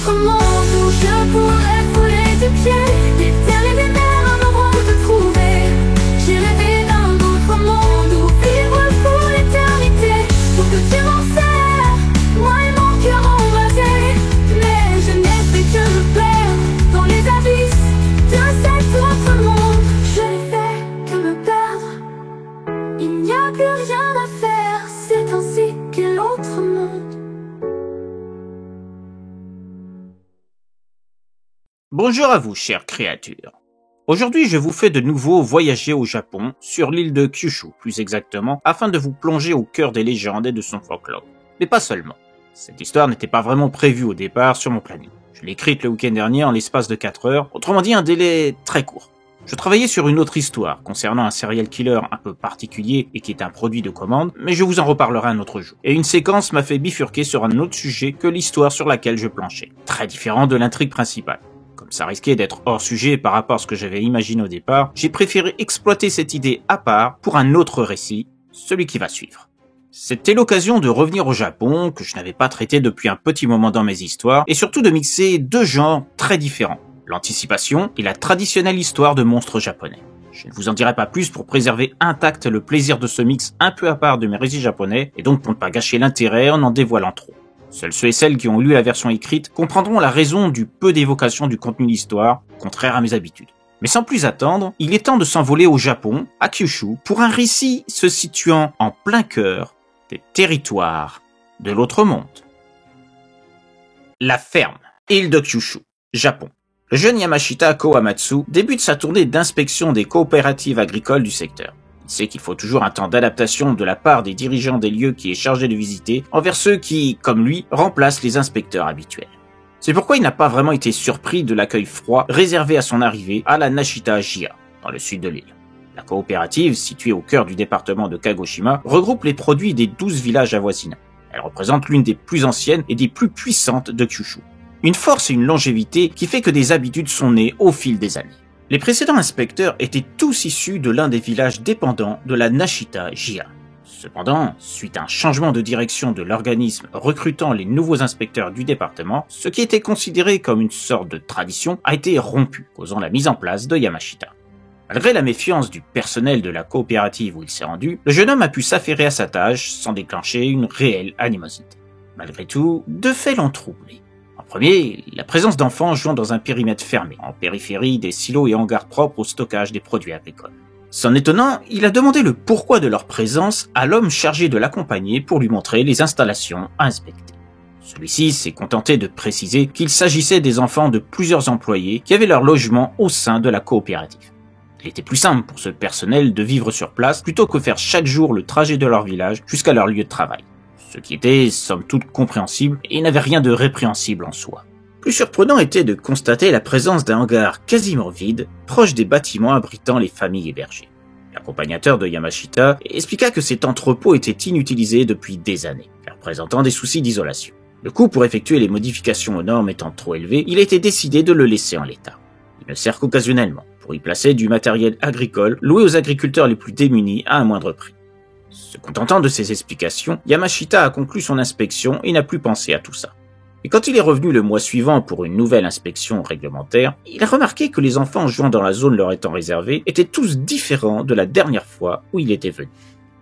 autre monde où je pourrais fouler du pied les terres et les mers auront te trouver. J'ai rêvé d'un autre monde où vivre pour l'éternité, pour que tu m'en sers, moi et mon cœur embrasé. Mais je n'ai fait que me perdre dans les abysses de cet autre monde. Je n'ai fait que me perdre, il n'y a plus rien à faire, c'est ainsi qu'est l'autre monde. Bonjour à vous, chères créatures. Aujourd'hui, je vous fais de nouveau voyager au Japon, sur l'île de Kyushu, plus exactement, afin de vous plonger au cœur des légendes et de son folklore. Mais pas seulement. Cette histoire n'était pas vraiment prévue au départ sur mon planning. Je l'ai écrite le week-end dernier en l'espace de 4 heures, autrement dit un délai très court. Je travaillais sur une autre histoire concernant un serial killer un peu particulier et qui est un produit de commande, mais je vous en reparlerai un autre jour. Et une séquence m'a fait bifurquer sur un autre sujet que l'histoire sur laquelle je planchais, très différent de l'intrigue principale. Comme ça risquait d'être hors sujet par rapport à ce que j'avais imaginé au départ, j'ai préféré exploiter cette idée à part pour un autre récit, celui qui va suivre. C'était l'occasion de revenir au Japon, que je n'avais pas traité depuis un petit moment dans mes histoires, et surtout de mixer deux genres très différents, l'anticipation et la traditionnelle histoire de monstres japonais. Je ne vous en dirai pas plus pour préserver intact le plaisir de ce mix un peu à part de mes récits japonais, et donc pour ne pas gâcher l'intérêt en dévoilant trop. Seuls ceux et celles qui ont lu la version écrite comprendront la raison du peu d'évocation du contenu de l'histoire, contraire à mes habitudes. Mais sans plus attendre, il est temps de s'envoler au Japon, à Kyushu, pour un récit se situant en plein cœur des territoires de l'autre monde. La ferme, île de Kyushu, Japon. Le jeune Yamashita Kowamatsu débute sa tournée d'inspection des coopératives agricoles du secteur. Il sait qu'il faut toujours un temps d'adaptation de la part des dirigeants des lieux qui est chargé de visiter envers ceux qui, comme lui, remplacent les inspecteurs habituels. C'est pourquoi il n'a pas vraiment été surpris de l'accueil froid réservé à son arrivée à la Nashita-jia, dans le sud de l'île. La coopérative, située au cœur du département de Kagoshima, regroupe les produits des 12 villages avoisinants. Elle représente l'une des plus anciennes et des plus puissantes de Kyushu. Une force et une longévité qui fait que des habitudes sont nées au fil des années. Les précédents inspecteurs étaient tous issus de l'un des villages dépendants de la Nashita-jia. Cependant, suite à un changement de direction de l'organisme recrutant les nouveaux inspecteurs du département, ce qui était considéré comme une sorte de tradition a été rompu, causant la mise en place de Yamashita. Malgré la méfiance du personnel de la coopérative où il s'est rendu, le jeune homme a pu s'affairer à sa tâche sans déclencher une réelle animosité. Malgré tout, deux faits l'ont troublé. En premier, la présence d'enfants jouant dans un périmètre fermé, en périphérie des silos et hangars propres au stockage des produits agricoles. S'en étonnant, il a demandé le pourquoi de leur présence à l'homme chargé de l'accompagner pour lui montrer les installations à inspecter. Celui-ci s'est contenté de préciser qu'il s'agissait des enfants de plusieurs employés qui avaient leur logement au sein de la coopérative. Il était plus simple pour ce personnel de vivre sur place plutôt que faire chaque jour le trajet de leur village jusqu'à leur lieu de travail. Ce qui était somme toute compréhensible et n'avait rien de répréhensible en soi. Plus surprenant était de constater la présence d'un hangar quasiment vide, proche des bâtiments abritant les familles hébergées. L'accompagnateur de Yamashita expliqua que cet entrepôt était inutilisé depuis des années, présentant des soucis d'isolation. Le coût pour effectuer les modifications aux normes étant trop élevé, il a été décidé de le laisser en l'état. Il ne sert qu'occasionnellement, pour y placer du matériel agricole loué aux agriculteurs les plus démunis à un moindre prix. Se contentant de ces explications, Yamashita a conclu son inspection et n'a plus pensé à tout ça. Et quand il est revenu le mois suivant pour une nouvelle inspection réglementaire, il a remarqué que les enfants jouant dans la zone leur étant réservée étaient tous différents de la dernière fois où il était venu.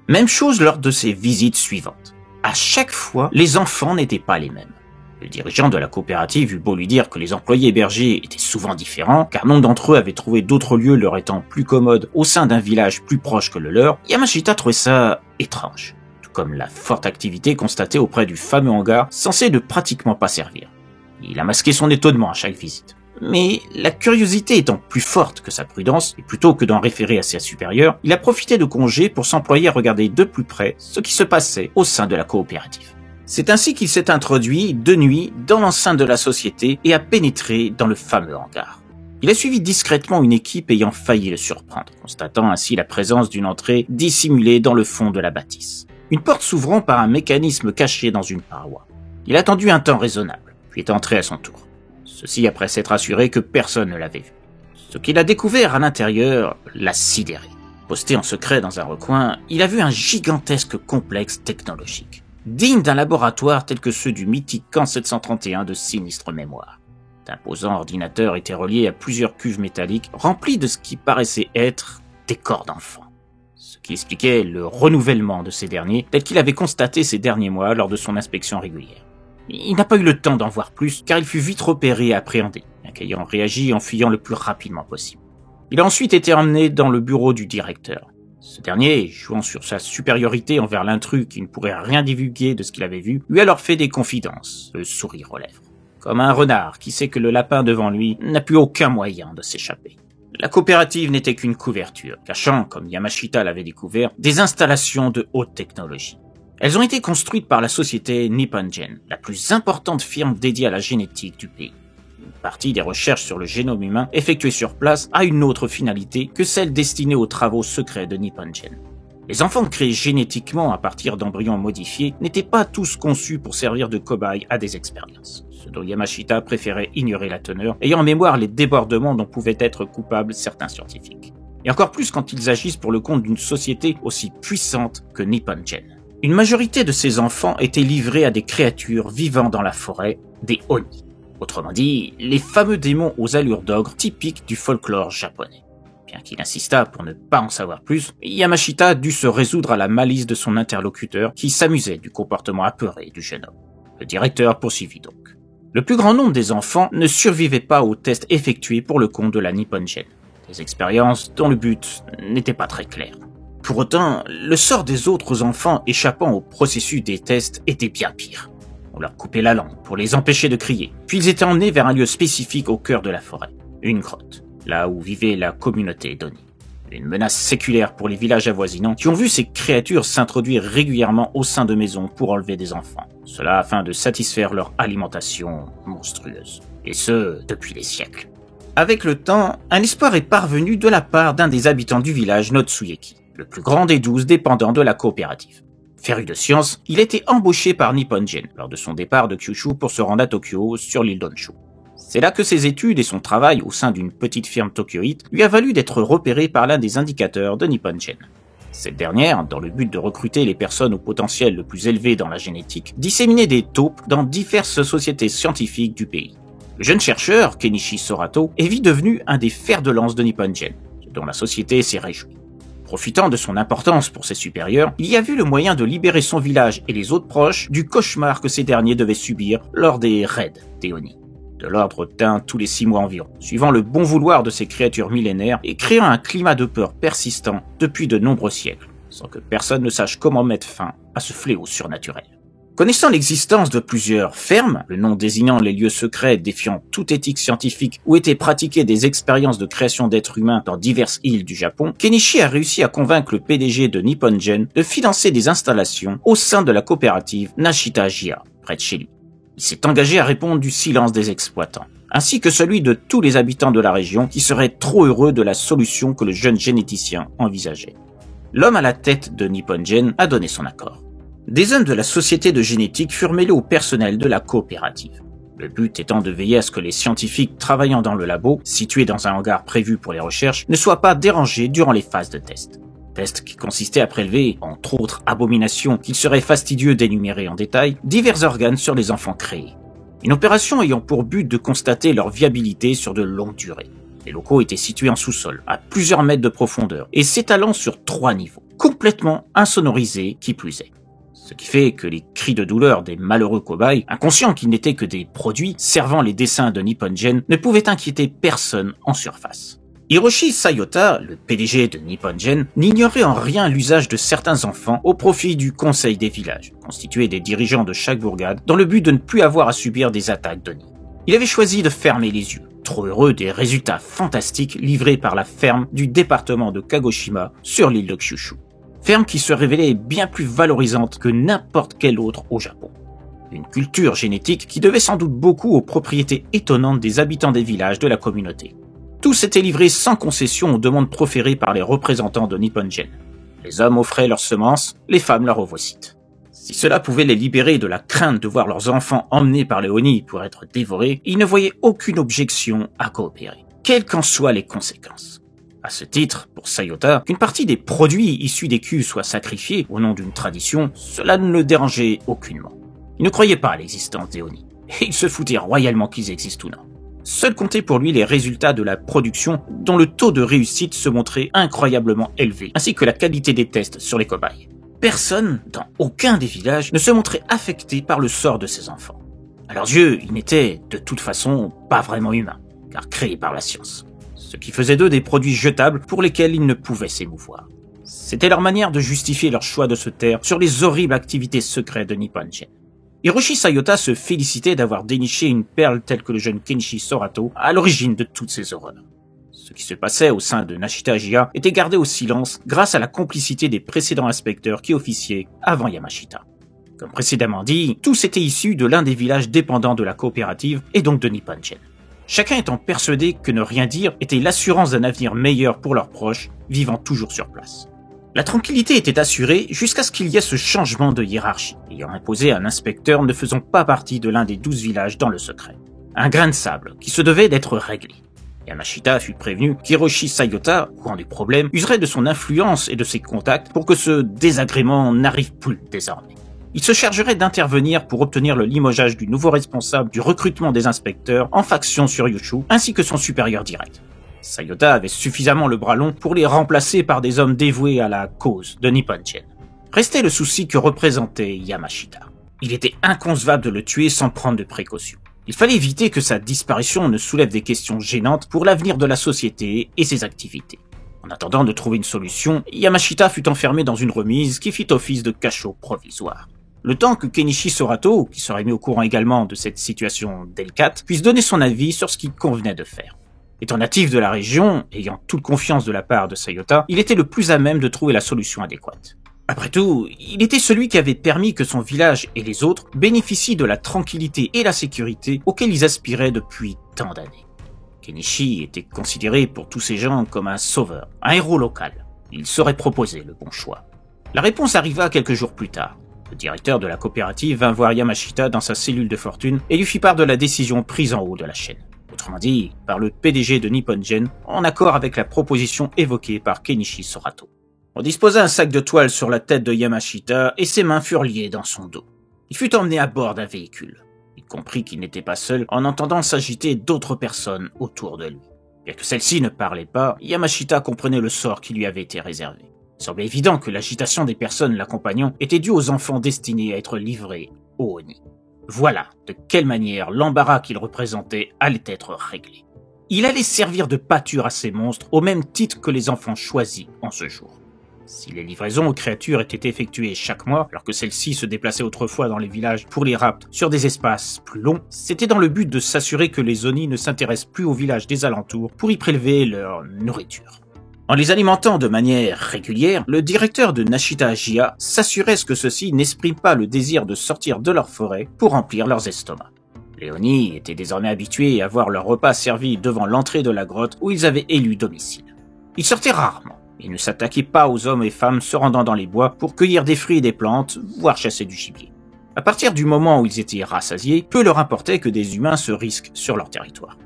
Même chose lors de ses visites suivantes. À chaque fois, les enfants n'étaient pas les mêmes. Le dirigeant de la coopérative eut beau lui dire que les employés hébergés étaient souvent différents, car nombre d'entre eux avaient trouvé d'autres lieux leur étant plus commodes au sein d'un village plus proche que le leur, Yamashita trouvait ça étrange, tout comme la forte activité constatée auprès du fameux hangar censé ne pratiquement pas servir. Il a masqué son étonnement à chaque visite. Mais la curiosité étant plus forte que sa prudence, et plutôt que d'en référer à ses supérieurs, il a profité de congé pour s'employer à regarder de plus près ce qui se passait au sein de la coopérative. C'est ainsi qu'il s'est introduit de nuit dans l'enceinte de la société et a pénétré dans le fameux hangar. Il a suivi discrètement une équipe ayant failli le surprendre, constatant ainsi la présence d'une entrée dissimulée dans le fond de la bâtisse. Une porte s'ouvrant par un mécanisme caché dans une paroi. Il a attendu un temps raisonnable, puis est entré à son tour. Ceci après s'être assuré que personne ne l'avait vu. Ce qu'il a découvert à l'intérieur l'a sidéré. Posté en secret dans un recoin, il a vu un gigantesque complexe technologique. digne d'un laboratoire tel que ceux du mythique camp 731 de sinistre mémoire. D'imposants ordinateurs étaient reliés à plusieurs cuves métalliques remplies de ce qui paraissait être des corps d'enfants. Ce qui expliquait le renouvellement de ces derniers tel qu'il avait constaté ces derniers mois lors de son inspection régulière. Il n'a pas eu le temps d'en voir plus car il fut vite repéré et appréhendé, bien qu'ayant réagi en fuyant le plus rapidement possible. Il a ensuite été emmené dans le bureau du directeur. Ce dernier, jouant sur sa supériorité envers l'intrus qui ne pourrait rien divulguer de ce qu'il avait vu, lui a alors fait des confidences, le sourire aux lèvres. Comme un renard qui sait que le lapin devant lui n'a plus aucun moyen de s'échapper. La coopérative n'était qu'une couverture, cachant, comme Yamashita l'avait découvert, des installations de haute technologie. Elles ont été construites par la société Nippongen, la plus importante firme dédiée à la génétique du pays. Une partie des recherches sur le génome humain effectuées sur place a une autre finalité que celle destinée aux travaux secrets de Nippongen. Les enfants créés génétiquement à partir d'embryons modifiés n'étaient pas tous conçus pour servir de cobayes à des expériences, ce dont Yamashita préférait ignorer la teneur, ayant en mémoire les débordements dont pouvaient être coupables certains scientifiques. Et encore plus quand ils agissent pour le compte d'une société aussi puissante que Nippongen. Une majorité de ces enfants étaient livrés à des créatures vivant dans la forêt, des Oni. Autrement dit, les fameux démons aux allures d'ogre typiques du folklore japonais. Bien qu'il insistât pour ne pas en savoir plus, Yamashita dut se résoudre à la malice de son interlocuteur qui s'amusait du comportement apeuré du jeune homme. Le directeur poursuivit donc. Le plus grand nombre des enfants ne survivaient pas aux tests effectués pour le compte de la Nippongen. Des expériences dont le but n'était pas très clair. Pour autant, le sort des autres enfants échappant au processus des tests était bien pire. On leur coupait la langue pour les empêcher de crier, puis ils étaient emmenés vers un lieu spécifique au cœur de la forêt, une grotte, là où vivait la communauté d'Oni. Une menace séculaire pour les villages avoisinants qui ont vu ces créatures s'introduire régulièrement au sein de maisons pour enlever des enfants, cela afin de satisfaire leur alimentation monstrueuse, et ce, depuis des siècles. Avec le temps, un espoir est parvenu de la part d'un des habitants du village Notsuyeki, le plus grand des 12 dépendants de la coopérative. Féru de science, il a été embauché par Nippongen lors de son départ de Kyushu pour se rendre à Tokyo sur l'île d'Honshu. C'est là que ses études et son travail au sein d'une petite firme tokyoïte lui a valu d'être repéré par l'un des indicateurs de Nippongen. Cette dernière, dans le but de recruter les personnes au potentiel le plus élevé dans la génétique, disséminait des taupes dans diverses sociétés scientifiques du pays. Le jeune chercheur, Kenichi Sorato, est vite devenu un des fers de lance de Nippongen, dont la société s'est réjouie. Profitant de son importance pour ses supérieurs, il y a vu le moyen de libérer son village et les autres proches du cauchemar que ces derniers devaient subir lors des raids des Oni. De l'ordre d'un tous les 6 mois environ, suivant le bon vouloir de ces créatures millénaires et créant un climat de peur persistant depuis de nombreux siècles, sans que personne ne sache comment mettre fin à ce fléau surnaturel. Connaissant l'existence de plusieurs fermes, le nom désignant les lieux secrets défiant toute éthique scientifique où étaient pratiquées des expériences de création d'êtres humains dans diverses îles du Japon, Kenichi a réussi à convaincre le PDG de Nippongen de financer des installations au sein de la coopérative Nashita-jia, près de chez lui. Il s'est engagé à répondre du silence des exploitants, ainsi que celui de tous les habitants de la région qui seraient trop heureux de la solution que le jeune généticien envisageait. L'homme à la tête de Nippongen a donné son accord. Des hommes de la société de génétique furent mêlés au personnel de la coopérative. Le but étant de veiller à ce que les scientifiques travaillant dans le labo, situé dans un hangar prévu pour les recherches, ne soient pas dérangés durant les phases de test. Test qui consistait à prélever, entre autres abominations qu'il serait fastidieux d'énumérer en détail, divers organes sur les enfants créés. Une opération ayant pour but de constater leur viabilité sur de longues durées. Les locaux étaient situés en sous-sol, à plusieurs mètres de profondeur, et s'étalant sur 3 niveaux, complètement insonorisés qui plus est. Ce qui fait que les cris de douleur des malheureux cobayes, inconscients qu'ils n'étaient que des produits servant les desseins de Nippongen, ne pouvaient inquiéter personne en surface. Hiroshi Sayota, le PDG de Nippongen, n'ignorait en rien l'usage de certains enfants au profit du conseil des villages, constitué des dirigeants de chaque bourgade, dans le but de ne plus avoir à subir des attaques d'Oni. Il avait choisi de fermer les yeux, trop heureux des résultats fantastiques livrés par la ferme du département de Kagoshima sur l'île de Kyushu. Ferme qui se révélait bien plus valorisante que n'importe quelle autre au Japon. Une culture génétique qui devait sans doute beaucoup aux propriétés étonnantes des habitants des villages de la communauté. Tous étaient livrés sans concession aux demandes proférées par les représentants de Nippongen. Les hommes offraient leurs semences, les femmes leurs ovocytes. Si cela pouvait les libérer de la crainte de voir leurs enfants emmenés par les Oni pour être dévorés, ils ne voyaient aucune objection à coopérer, quelles qu'en soient les conséquences. À ce titre, pour Sayota, qu'une partie des produits issus des culs soit sacrifiée au nom d'une tradition, cela ne le dérangeait aucunement. Il ne croyait pas à l'existence des Oni, et il se foutait royalement qu'ils existent ou non. Seul comptait pour lui les résultats de la production dont le taux de réussite se montrait incroyablement élevé, ainsi que la qualité des tests sur les cobayes. Personne, dans aucun des villages, ne se montrait affecté par le sort de ses enfants. À leurs yeux, ils n'étaient, de toute façon, pas vraiment humains, car créés par la science. Ce qui faisait d'eux des produits jetables pour lesquels ils ne pouvaient s'émouvoir. C'était leur manière de justifier leur choix de se taire sur les horribles activités secrètes de Nipponjen. Hiroshi Sayota se félicitait d'avoir déniché une perle telle que le jeune Kenichi Sorato à l'origine de toutes ces horreurs. Ce qui se passait au sein de Nashita Ajiya était gardé au silence grâce à la complicité des précédents inspecteurs qui officiaient avant Yamashita. Comme précédemment dit, tous étaient issus de l'un des villages dépendants de la coopérative et donc de Nipponjen. Chacun étant persuadé que ne rien dire était l'assurance d'un avenir meilleur pour leurs proches, vivant toujours sur place. La tranquillité était assurée jusqu'à ce qu'il y ait ce changement de hiérarchie, ayant imposé un inspecteur ne faisant pas partie de l'un des 12 villages dans le secret. Un grain de sable qui se devait d'être réglé. Yamashita fut prévenu qu'Hiroshi Sayota, au courant du problème, userait de son influence et de ses contacts pour que ce désagrément n'arrive plus désormais. Il se chargerait d'intervenir pour obtenir le limogeage du nouveau responsable du recrutement des inspecteurs en faction sur Yushu, ainsi que son supérieur direct. Sayota avait suffisamment le bras long pour les remplacer par des hommes dévoués à la cause de Nipponjen. Restait le souci que représentait Yamashita. Il était inconcevable de le tuer sans prendre de précautions. Il fallait éviter que sa disparition ne soulève des questions gênantes pour l'avenir de la société et ses activités. En attendant de trouver une solution, Yamashita fut enfermé dans une remise qui fit office de cachot provisoire. Le temps que Kenichi Sorato, qui serait mis au courant également de cette situation délicate, puisse donner son avis sur ce qu'il convenait de faire. Étant natif de la région, ayant toute confiance de la part de Sayota, il était le plus à même de trouver la solution adéquate. Après tout, il était celui qui avait permis que son village et les autres bénéficient de la tranquillité et la sécurité auxquelles ils aspiraient depuis tant d'années. Kenichi était considéré pour tous ces gens comme un sauveur, un héros local. Il saurait proposer le bon choix. La réponse arriva quelques jours plus tard. Le directeur de la coopérative vint voir Yamashita dans sa cellule de fortune et lui fit part de la décision prise en haut de la chaîne. Autrement dit, par le PDG de Nipponjen, en accord avec la proposition évoquée par Kenichi Sorato. On disposa un sac de toile sur la tête de Yamashita et ses mains furent liées dans son dos. Il fut emmené à bord d'un véhicule. Il comprit qu'il n'était pas seul en entendant s'agiter d'autres personnes autour de lui. Bien que celle-ci ne parlait pas, Yamashita comprenait le sort qui lui avait été réservé. Il semblait évident que l'agitation des personnes l'accompagnant était due aux enfants destinés à être livrés aux Oni. Voilà de quelle manière l'embarras qu'il représentait allait être réglé. Il allait servir de pâture à ces monstres au même titre que les enfants choisis en ce jour. Si les livraisons aux créatures étaient effectuées chaque mois, alors que celles-ci se déplaçaient autrefois dans les villages pour les rapts sur des espaces plus longs, c'était dans le but de s'assurer que les Oni ne s'intéressent plus aux villages des alentours pour y prélever leur nourriture. En les alimentant de manière régulière, le directeur de Nashita Ajiya s'assurait que ceux-ci n'expriment pas le désir de sortir de leur forêt pour remplir leurs estomacs. Les Oni étaient désormais habitués à voir leur repas servi devant l'entrée de la grotte où ils avaient élu domicile. Ils sortaient rarement et ne s'attaquaient pas aux hommes et femmes se rendant dans les bois pour cueillir des fruits et des plantes, voire chasser du gibier. À partir du moment où ils étaient rassasiés, peu leur importait que des humains se risquent sur leur territoire.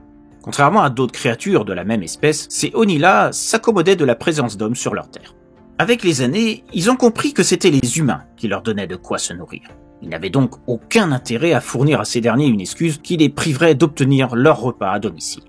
Contrairement à d'autres créatures de la même espèce, ces Oni-là s'accommodaient de la présence d'hommes sur leur terre. Avec les années, ils ont compris que c'était les humains qui leur donnaient de quoi se nourrir. Ils n'avaient donc aucun intérêt à fournir à ces derniers une excuse qui les priverait d'obtenir leur repas à domicile.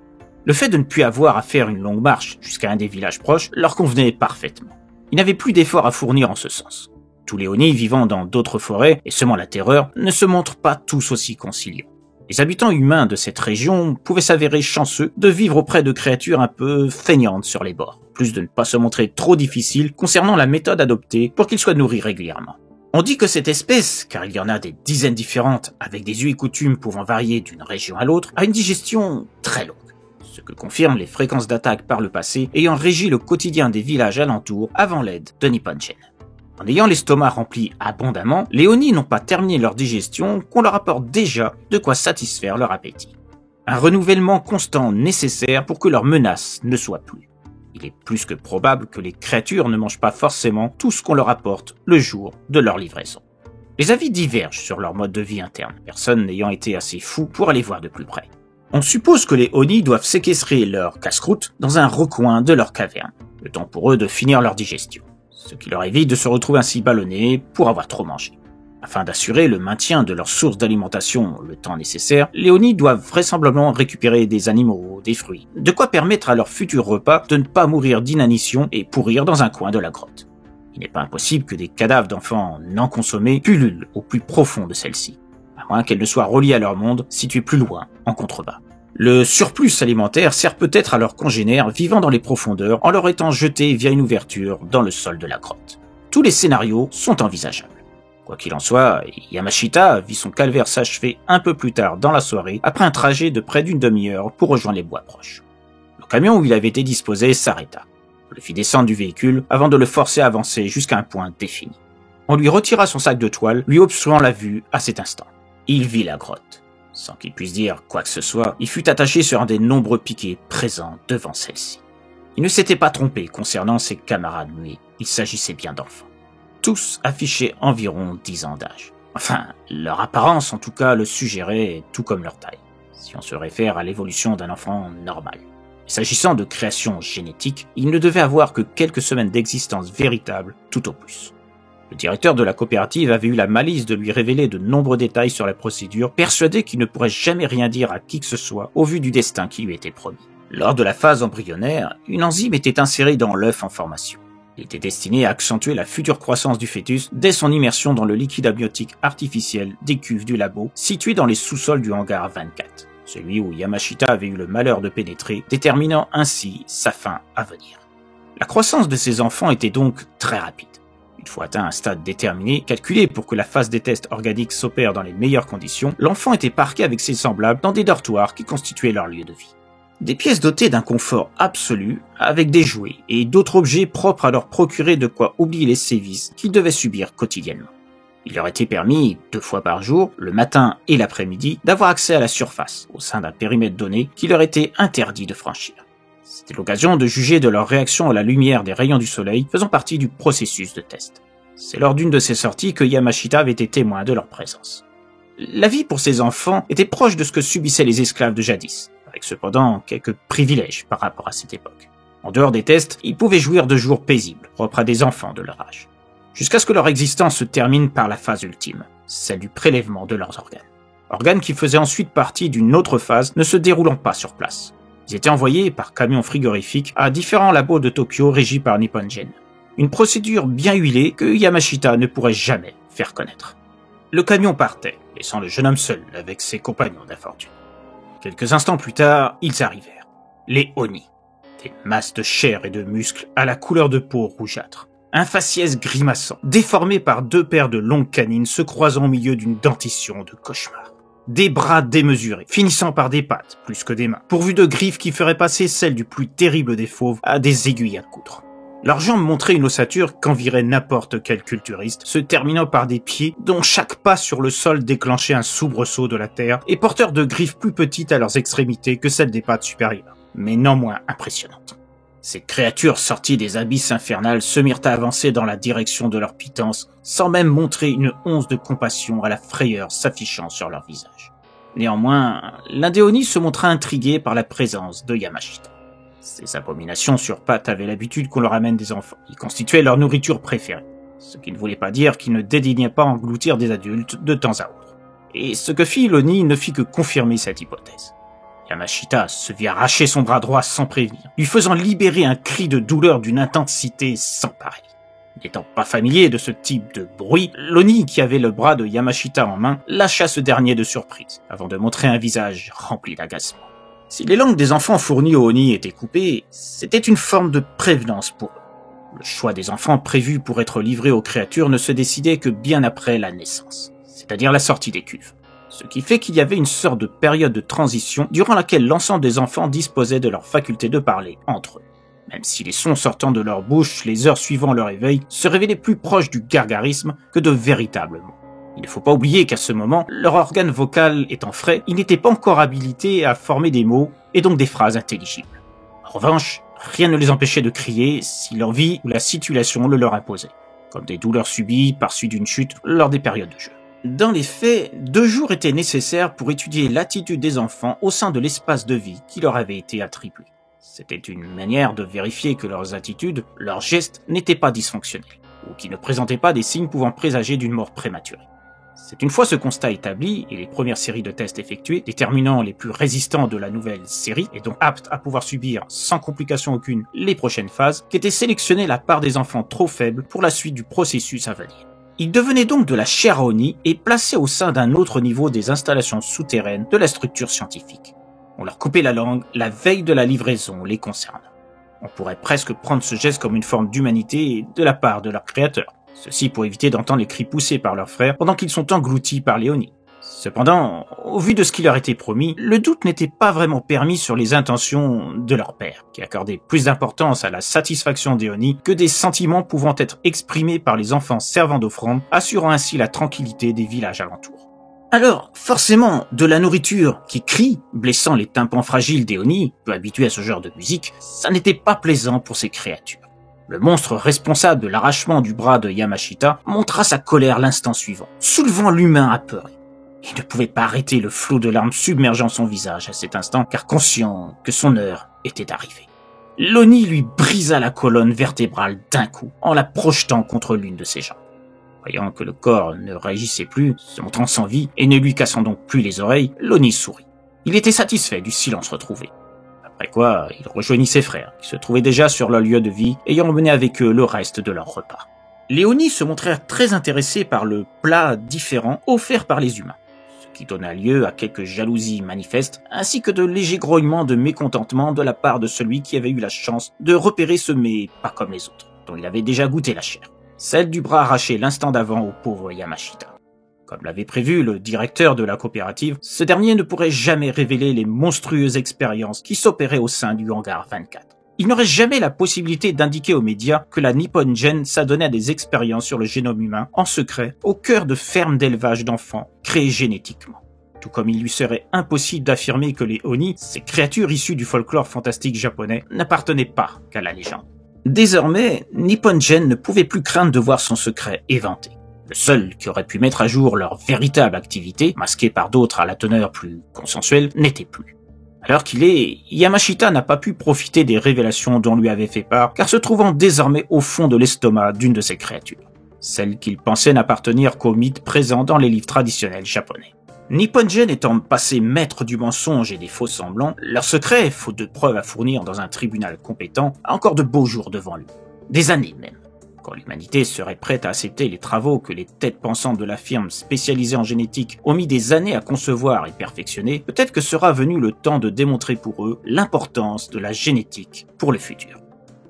Le fait de ne plus avoir à faire une longue marche jusqu'à un des villages proches leur convenait parfaitement. Ils n'avaient plus d'efforts à fournir en ce sens. Tous les Oni vivant dans d'autres forêts et semant la terreur ne se montrent pas tous aussi conciliants. Les habitants humains de cette région pouvaient s'avérer chanceux de vivre auprès de créatures un peu feignantes sur les bords, plus de ne pas se montrer trop difficiles concernant la méthode adoptée pour qu'ils soient nourris régulièrement. On dit que cette espèce, car il y en a des dizaines différentes avec des us et coutumes pouvant varier d'une région à l'autre, a une digestion très longue, ce que confirment les fréquences d'attaques par le passé ayant régi le quotidien des villages alentours avant l'aide de Nipponjen. En ayant l'estomac rempli abondamment, les Oni n'ont pas terminé leur digestion qu'on leur apporte déjà de quoi satisfaire leur appétit. Un renouvellement constant nécessaire pour que leur menace ne soit plus. Il est plus que probable que les créatures ne mangent pas forcément tout ce qu'on leur apporte le jour de leur livraison. Les avis divergent sur leur mode de vie interne, personne n'ayant été assez fou pour aller voir de plus près. On suppose que les Oni doivent séquestrer leur casse-croûte dans un recoin de leur caverne, le temps pour eux de finir leur digestion, ce qui leur évite de se retrouver ainsi ballonnés pour avoir trop mangé. Afin d'assurer le maintien de leur source d'alimentation le temps nécessaire, les Oni doivent vraisemblablement récupérer des animaux, des fruits, de quoi permettre à leur futur repas de ne pas mourir d'inanition et pourrir dans un coin de la grotte. Il n'est pas impossible que des cadavres d'enfants non consommés pullulent au plus profond de celle-ci, à moins qu'elles ne soient reliées à leur monde, situé plus loin, en contrebas. Le surplus alimentaire sert peut-être à leurs congénères vivant dans les profondeurs en leur étant jeté via une ouverture dans le sol de la grotte. Tous les scénarios sont envisageables. Quoi qu'il en soit, Yamashita vit son calvaire s'achever un peu plus tard dans la soirée après un trajet de près d'une demi-heure pour rejoindre les bois proches. Le camion où il avait été disposé s'arrêta. On le fit descendre du véhicule avant de le forcer à avancer jusqu'à un point défini. On lui retira son sac de toile, lui obstruant la vue à cet instant. Il vit la grotte. Sans qu'il puisse dire quoi que ce soit, il fut attaché sur un des nombreux piquets présents devant celle-ci. Il ne s'était pas trompé concernant ses camarades, mais il s'agissait bien d'enfants. Tous affichaient environ 10 ans d'âge. Enfin, leur apparence en tout cas le suggérait, tout comme leur taille, si on se réfère à l'évolution d'un enfant normal. S'agissant de création génétique, il ne devait avoir que quelques semaines d'existence véritable, tout au plus. Le directeur de la coopérative avait eu la malice de lui révéler de nombreux détails sur la procédure, persuadé qu'il ne pourrait jamais rien dire à qui que ce soit au vu du destin qui lui était promis. Lors de la phase embryonnaire, une enzyme était insérée dans l'œuf en formation. Il était destiné à accentuer la future croissance du fœtus dès son immersion dans le liquide amniotique artificiel des cuves du labo situé dans les sous-sols du hangar 24, celui où Yamashita avait eu le malheur de pénétrer, déterminant ainsi sa fin à venir. La croissance de ses enfants était donc très rapide. Une fois atteint un stade déterminé, calculé pour que la phase des tests organiques s'opère dans les meilleures conditions, l'enfant était parqué avec ses semblables dans des dortoirs qui constituaient leur lieu de vie. Des pièces dotées d'un confort absolu, avec des jouets et d'autres objets propres à leur procurer de quoi oublier les sévices qu'ils devaient subir quotidiennement. Il leur était permis, 2 fois par jour, le matin et l'après-midi, d'avoir accès à la surface, au sein d'un périmètre donné qui leur était interdit de franchir. C'était l'occasion de juger de leur réaction à la lumière des rayons du soleil faisant partie du processus de test. C'est lors d'une de ces sorties que Yamashita avait été témoin de leur présence. La vie pour ces enfants était proche de ce que subissaient les esclaves de jadis, avec cependant quelques privilèges par rapport à cette époque. En dehors des tests, ils pouvaient jouir de jours paisibles, propres à des enfants de leur âge, jusqu'à ce que leur existence se termine par la phase ultime, celle du prélèvement de leurs organes. Organes qui faisaient ensuite partie d'une autre phase ne se déroulant pas sur place. Ils étaient envoyés par camion frigorifique à différents labos de Tokyo régis par Nippon Gen. Une procédure bien huilée que Yamashita ne pourrait jamais faire connaître. Le camion partait, laissant le jeune homme seul avec ses compagnons d'infortune. Quelques instants plus tard, ils arrivèrent. Les Oni. Des masses de chair et de muscles à la couleur de peau rougeâtre. Un faciès grimaçant, déformé par 2 paires de longues canines se croisant au milieu d'une dentition de cauchemar. Des bras démesurés, finissant par des pattes plus que des mains, pourvus de griffes qui feraient passer celles du plus terrible des fauves à des aiguilles à coudre. Leurs jambes montraient une ossature qu'envirait n'importe quel culturiste, se terminant par des pieds dont chaque pas sur le sol déclenchait un soubresaut de la terre et porteurs de griffes plus petites à leurs extrémités que celles des pattes supérieures, mais non moins impressionnantes. Ces créatures sorties des abysses infernales se mirent à avancer dans la direction de leur pitance, sans même montrer une once de compassion à la frayeur s'affichant sur leur visage. Néanmoins, l'un des Oni se montra intrigué par la présence de Yamashita. Ces abominations sur pattes avaient l'habitude qu'on leur amène des enfants, qui constituaient leur nourriture préférée, ce qui ne voulait pas dire qu'ils ne dédaignaient pas engloutir des adultes de temps à autre. Et ce que fit l'Oni ne fit que confirmer cette hypothèse. Yamashita se vit arracher son bras droit sans prévenir, lui faisant libérer un cri de douleur d'une intensité sans pareille. N'étant pas familier de ce type de bruit, l'Oni qui avait le bras de Yamashita en main lâcha ce dernier de surprise, avant de montrer un visage rempli d'agacement. Si les langues des enfants fournies aux Oni étaient coupées, c'était une forme de prévenance pour eux. Le choix des enfants prévus pour être livrés aux créatures ne se décidait que bien après la naissance, c'est-à-dire la sortie des cuves. Ce qui fait qu'il y avait une sorte de période de transition durant laquelle l'ensemble des enfants disposaient de leur faculté de parler entre eux. Même si les sons sortant de leur bouche les heures suivant leur éveil se révélaient plus proches du gargarisme que de véritables mots. Il ne faut pas oublier qu'à ce moment, leur organe vocal étant frais, ils n'étaient pas encore habilités à former des mots et donc des phrases intelligibles. En revanche, rien ne les empêchait de crier si l'envie ou la situation le leur imposait, comme des douleurs subies par suite d'une chute lors des périodes de jeu. Dans les faits, 2 jours étaient nécessaires pour étudier l'attitude des enfants au sein de l'espace de vie qui leur avait été attribué. C'était une manière de vérifier que leurs attitudes, leurs gestes n'étaient pas dysfonctionnels, ou qui ne présentaient pas des signes pouvant présager d'une mort prématurée. C'est une fois ce constat établi et les premières séries de tests effectuées, déterminant les plus résistants de la nouvelle série et donc aptes à pouvoir subir sans complication aucune les prochaines phases, qu'était sélectionnée la part des enfants trop faibles pour la suite du processus à venir. Ils devenaient donc de la chair à Oni et placés au sein d'un autre niveau des installations souterraines de la structure scientifique. On leur coupait la langue la veille de la livraison les concernant. On pourrait presque prendre ce geste comme une forme d'humanité de la part de leur créateur. Ceci pour éviter d'entendre les cris poussés par leurs frères pendant qu'ils sont engloutis par les Oni. Cependant, au vu de ce qui leur était promis, le doute n'était pas vraiment permis sur les intentions de leur père, qui accordait plus d'importance à la satisfaction des Oni que des sentiments pouvant être exprimés par les enfants servant d'offrande, assurant ainsi la tranquillité des villages alentours. Alors, forcément, de la nourriture qui crie, blessant les tympans fragiles des Oni, peu habitués à ce genre de musique, ça n'était pas plaisant pour ces créatures. Le monstre responsable de l'arrachement du bras de Yamashita montra sa colère l'instant suivant, soulevant l'humain apeuré. Il ne pouvait pas arrêter le flot de larmes submergeant son visage à cet instant, car conscient que son heure était arrivée. L'Oni lui brisa la colonne vertébrale d'un coup, en la projetant contre l'une de ses jambes. Voyant que le corps ne réagissait plus, se montrant sans vie et ne lui cassant donc plus les oreilles, l'Oni sourit. Il était satisfait du silence retrouvé. Après quoi, il rejoignit ses frères, qui se trouvaient déjà sur leur lieu de vie, ayant emmené avec eux le reste de leur repas. Les Oni se montrèrent très intéressés par le plat différent offert par les humains, ce qui donna lieu à quelques jalousies manifestes, ainsi que de légers grognements de mécontentement de la part de celui qui avait eu la chance de repérer ce mets pas comme les autres, dont il avait déjà goûté la chair, celle du bras arraché l'instant d'avant au pauvre Yamashita. Comme l'avait prévu le directeur de la coopérative, ce dernier ne pourrait jamais révéler les monstrueuses expériences qui s'opéraient au sein du hangar 24. Il n'aurait jamais la possibilité d'indiquer aux médias que la Nippon Gen s'adonnait à des expériences sur le génome humain en secret au cœur de fermes d'élevage d'enfants créés génétiquement. Tout comme il lui serait impossible d'affirmer que les Oni, ces créatures issues du folklore fantastique japonais, n'appartenaient pas qu'à la légende. Désormais, Nippon Gen ne pouvait plus craindre de voir son secret éventé. Le seul qui aurait pu mettre à jour leur véritable activité, masquée par d'autres à la teneur plus consensuelle, n'était plus. Alors qu'il est, Yamashita n'a pas pu profiter des révélations dont lui avait fait part, car se trouvant désormais au fond de l'estomac d'une de ces créatures, celle qu'il pensait n'appartenir qu'aux mythes présents dans les livres traditionnels japonais. Nippon Gen étant passé maître du mensonge et des faux semblants, leur secret, faute de preuves à fournir dans un tribunal compétent, a encore de beaux jours devant lui. Des années même. Quand l'humanité serait prête à accepter les travaux que les têtes pensantes de la firme spécialisée en génétique ont mis des années à concevoir et perfectionner, peut-être que sera venu le temps de démontrer pour eux l'importance de la génétique pour le futur.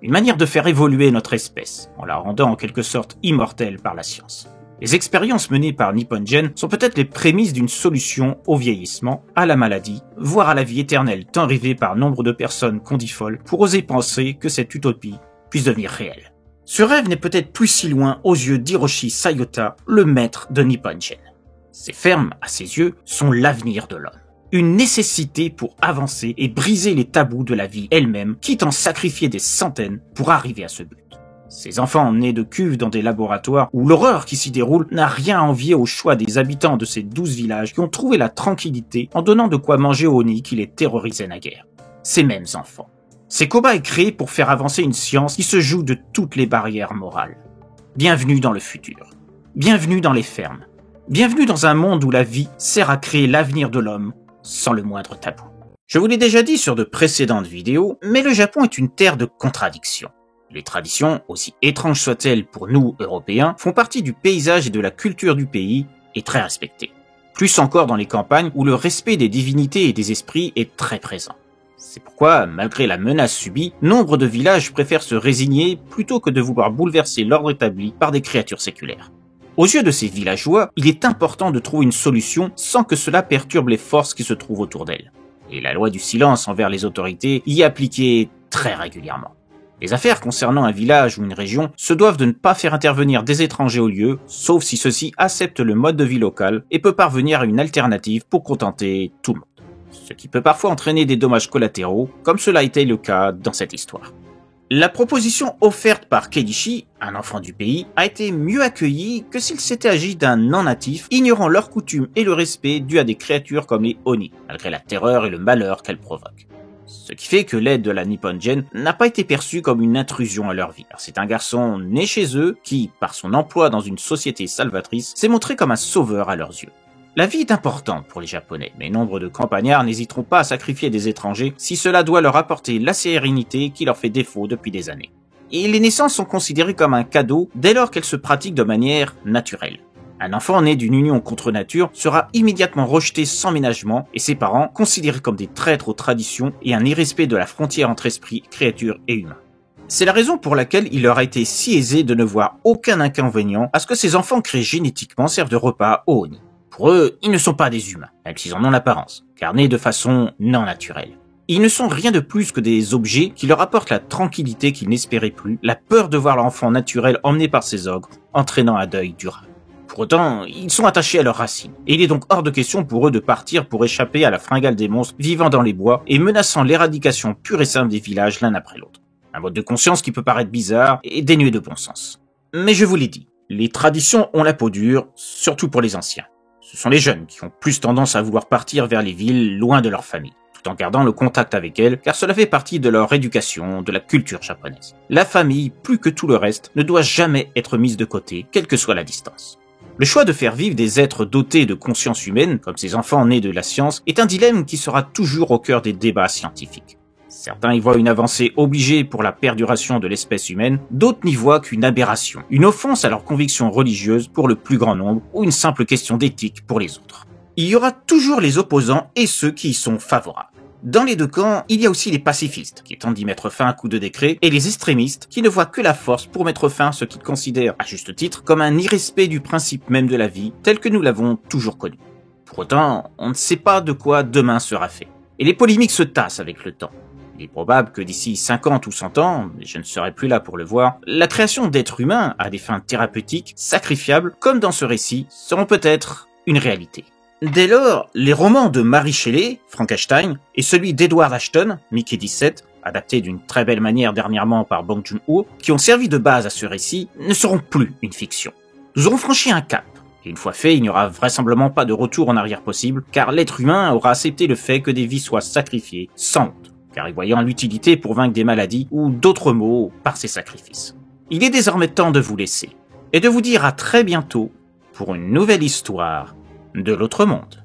Une manière de faire évoluer notre espèce, en la rendant en quelque sorte immortelle par la science. Les expériences menées par Nippon Gen sont peut-être les prémices d'une solution au vieillissement, à la maladie, voire à la vie éternelle tant rêvée par nombre de personnes qu'on dit folles pour oser penser que cette utopie puisse devenir réelle. Ce rêve n'est peut-être plus si loin aux yeux d'Hiroshi Sayota, le maître de Nippon Gen. Ces fermes, à ses yeux, sont l'avenir de l'homme. Une nécessité pour avancer et briser les tabous de la vie elle-même, quitte à en sacrifier des centaines pour arriver à ce but. Ces enfants nés de cuves dans des laboratoires où l'horreur qui s'y déroule n'a rien à envier au choix des habitants de ces 12 villages qui ont trouvé la tranquillité en donnant de quoi manger aux Oni qui les terrorisaient naguère. Ces mêmes enfants. Ces cobayes créés pour faire avancer une science qui se joue de toutes les barrières morales. Bienvenue dans le futur. Bienvenue dans les fermes. Bienvenue dans un monde où la vie sert à créer l'avenir de l'homme sans le moindre tabou. Je vous l'ai déjà dit sur de précédentes vidéos, mais le Japon est une terre de contradictions. Les traditions, aussi étranges soient-elles pour nous, Européens, font partie du paysage et de la culture du pays et très respectées. Plus encore dans les campagnes où le respect des divinités et des esprits est très présent. C'est pourquoi, malgré la menace subie, nombre de villages préfèrent se résigner plutôt que de vouloir bouleverser l'ordre établi par des créatures séculaires. Aux yeux de ces villageois, il est important de trouver une solution sans que cela perturbe les forces qui se trouvent autour d'elles. Et la loi du silence envers les autorités y est appliquée très régulièrement. Les affaires concernant un village ou une région se doivent de ne pas faire intervenir des étrangers au lieu, sauf si ceux-ci acceptent le mode de vie local et peut parvenir à une alternative pour contenter tout le monde. Ce qui peut parfois entraîner des dommages collatéraux, comme cela a été le cas dans cette histoire. La proposition offerte par Keiichi, un enfant du pays, a été mieux accueillie que s'il s'était agi d'un non-natif, ignorant leurs coutumes et le respect dû à des créatures comme les Oni, malgré la terreur et le malheur qu'elles provoquent. Ce qui fait que l'aide de la Nippon Gen n'a pas été perçue comme une intrusion à leur vie. C'est un garçon né chez eux qui, par son emploi dans une société salvatrice, s'est montré comme un sauveur à leurs yeux. La vie est importante pour les Japonais, mais nombre de campagnards n'hésiteront pas à sacrifier des étrangers si cela doit leur apporter la sérénité qui leur fait défaut depuis des années. Et les naissances sont considérées comme un cadeau dès lors qu'elles se pratiquent de manière naturelle. Un enfant né d'une union contre nature sera immédiatement rejeté sans ménagement et ses parents considérés comme des traîtres aux traditions et un irrespect de la frontière entre esprit, créature et humain. C'est la raison pour laquelle il leur a été si aisé de ne voir aucun inconvénient à ce que ces enfants créés génétiquement servent de repas aux Oni. Pour eux, ils ne sont pas des humains, même s'ils en ont l'apparence, car nés de façon non naturelle. Ils ne sont rien de plus que des objets qui leur apportent la tranquillité qu'ils n'espéraient plus, la peur de voir leur enfant naturel emmené par ces ogres, entraînant un deuil durable. Pour autant, ils sont attachés à leurs racines, et il est donc hors de question pour eux de partir pour échapper à la fringale des monstres vivant dans les bois et menaçant l'éradication pure et simple des villages l'un après l'autre. Un mode de conscience qui peut paraître bizarre et dénué de bon sens. Mais je vous l'ai dit, les traditions ont la peau dure, surtout pour les anciens. Ce sont les jeunes qui ont plus tendance à vouloir partir vers les villes loin de leur famille, tout en gardant le contact avec elles, car cela fait partie de leur éducation, de la culture japonaise. La famille, plus que tout le reste, ne doit jamais être mise de côté, quelle que soit la distance. Le choix de faire vivre des êtres dotés de conscience humaine, comme ces enfants nés de la science, est un dilemme qui sera toujours au cœur des débats scientifiques. Certains y voient une avancée obligée pour la perduration de l'espèce humaine, d'autres n'y voient qu'une aberration, une offense à leurs convictions religieuses pour le plus grand nombre, ou une simple question d'éthique pour les autres. Il y aura toujours les opposants et ceux qui y sont favorables. Dans les deux camps, il y a aussi les pacifistes, qui tentent d'y mettre fin à coup de décret, et les extrémistes, qui ne voient que la force pour mettre fin à ce qu'ils considèrent, à juste titre, comme un irrespect du principe même de la vie, tel que nous l'avons toujours connu. Pour autant, on ne sait pas de quoi demain sera fait. Et les polémiques se tassent avec le temps. Il est probable que d'ici 50 ou 100 ans, mais je ne serai plus là pour le voir, la création d'êtres humains à des fins thérapeutiques, sacrifiables, comme dans ce récit, seront peut-être une réalité. Dès lors, les romans de Mary Shelley, Frankenstein, et celui d'Edward Ashton, Mickey 17, adapté d'une très belle manière dernièrement par Bong Joon-ho, qui ont servi de base à ce récit, ne seront plus une fiction. Nous aurons franchi un cap, et une fois fait, il n'y aura vraisemblablement pas de retour en arrière possible, car l'être humain aura accepté le fait que des vies soient sacrifiées sans honte, car y voyant l'utilité pour vaincre des maladies ou d'autres maux par ces sacrifices. Il est désormais temps de vous laisser, et de vous dire à très bientôt pour une nouvelle histoire de l'autre monde.